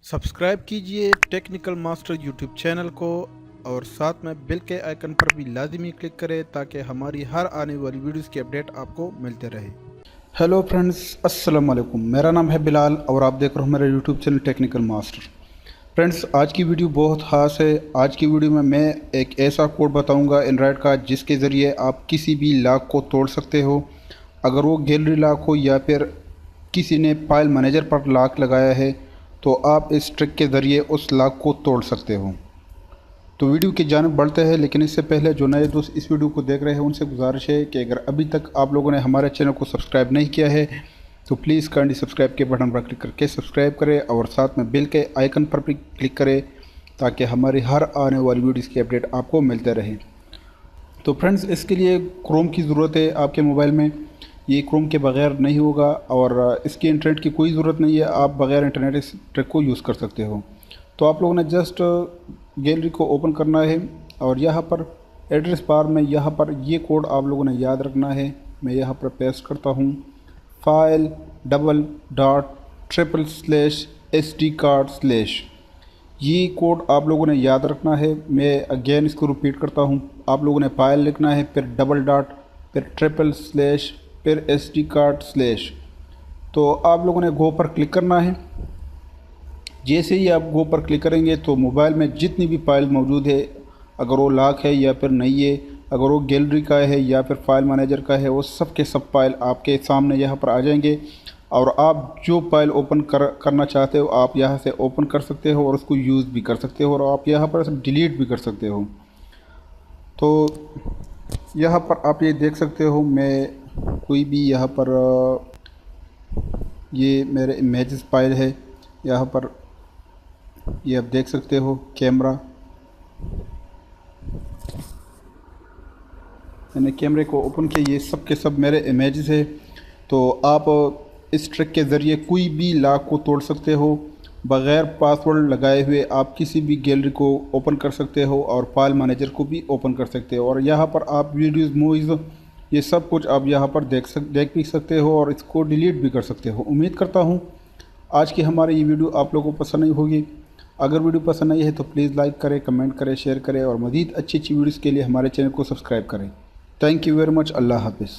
Subscribe कीजिए technical master YouTube channel को और साथ में बेल के आइकन पर भी लाजमी क्लिक करें ताकि हमारी हर आने वाली वीडियोस की अपडेट आपको मिलते रहे। हेलो फ्रेंड्स, अस्सलाम वालेकुम। मेरा नाम है बिलाल और आप देख रहे हो मेरा YouTube channel technical master. Friends, आज की वीडियो बहुत ख़ास है। आज की वीडियो में मैं एक ऐसा कोड बताऊंगा एंड्रॉयड का जिसके ज़रिए आप किसी भी लॉक को तोड़ सकते हो। अगर वो गैलरी लॉक हो या फिर किसी ने फाइल मैनेजर पर लॉक लगाया है तो आप इस ट्रिक के ज़रिए उस लॉक को तोड़ सकते हो। तो वीडियो की जानिब बढ़ते हैं, लेकिन इससे पहले जो नए दोस्त इस वीडियो को देख रहे हैं उनसे गुजारिश है कि अगर अभी तक आप लोगों ने हमारे चैनल को सब्सक्राइब नहीं किया है तो प्लीज़ काइंडली सब्सक्राइब के बटन पर क्लिक करके सब्सक्राइब करें और साथ में बेल के आइकन पर भी क्लिक करें ताकि हमारी हर आने वाली वीडियोज़ की अपडेट आपको मिलते रहे। तो फ्रेंड्स, इसके लिए क्रोम की ज़रूरत है आपके मोबाइल में। ये क्रोम के बगैर नहीं होगा और इसकी इंटरनेट की कोई ज़रूरत नहीं है। आप बगैर इंटरनेट इस ट्रिक को यूज़ कर सकते हो। तो आप लोगों ने जस्ट गैलरी को ओपन करना है और यहाँ पर एड्रेस बार में यहाँ पर ये कोड आप लोगों ने याद रखना है। मैं यहाँ पर पेस्ट करता हूँ file://SD card/। ये कोड आप लोगों ने याद रखना है। मैं अगेन इसको रिपीट करता हूँ। आप लोगों ने फाइल लिखना है, फिर डबल डॉट, फिर ट्रिपल स्लैश, फिर SD card/। तो आप लोगों ने गो पर क्लिक करना है। जैसे ही आप गो पर क्लिक करेंगे तो मोबाइल में जितनी भी फाइल मौजूद है, अगर वो लॉक है या फिर नहीं है, अगर वो गैलरी का है या फिर फाइल मैनेजर का है, वो सब के सब फाइल आपके सामने यहाँ पर आ जाएंगे और आप जो फाइल ओपन करना चाहते हो आप यहाँ से ओपन कर सकते हो और उसको यूज़ भी कर सकते हो और आप यहाँ पर डिलीट भी कर सकते हो। तो यहाँ पर आप ये देख सकते हो, मैं कोई भी यहाँ पर ये मेरे इमेजेस फाइल है। यहाँ पर ये आप देख सकते हो कैमरा, मैंने कैमरे को ओपन किया। ये सब के सब मेरे इमेजेस है। तो आप इस ट्रिक के ज़रिए कोई भी लॉक को तोड़ सकते हो। बग़ैर पासवर्ड लगाए हुए आप किसी भी गैलरी को ओपन कर सकते हो और फाइल मैनेजर को भी ओपन कर सकते हो। और यहाँ पर आप वीडियोज़, मूवीज़, ये सब कुछ आप यहाँ पर देख भी सकते हो और इसको डिलीट भी कर सकते हो। उम्मीद करता हूँ आज की हमारी ये वीडियो आप लोगों को पसंद आई होगी। अगर वीडियो पसंद आई है तो प्लीज़ लाइक करें, कमेंट करें, शेयर करें और मज़ीद अच्छी अच्छी वीडियोज़ के लिए हमारे चैनल को सब्सक्राइब करें। Thank you very much. अल्लाह हाफिज़।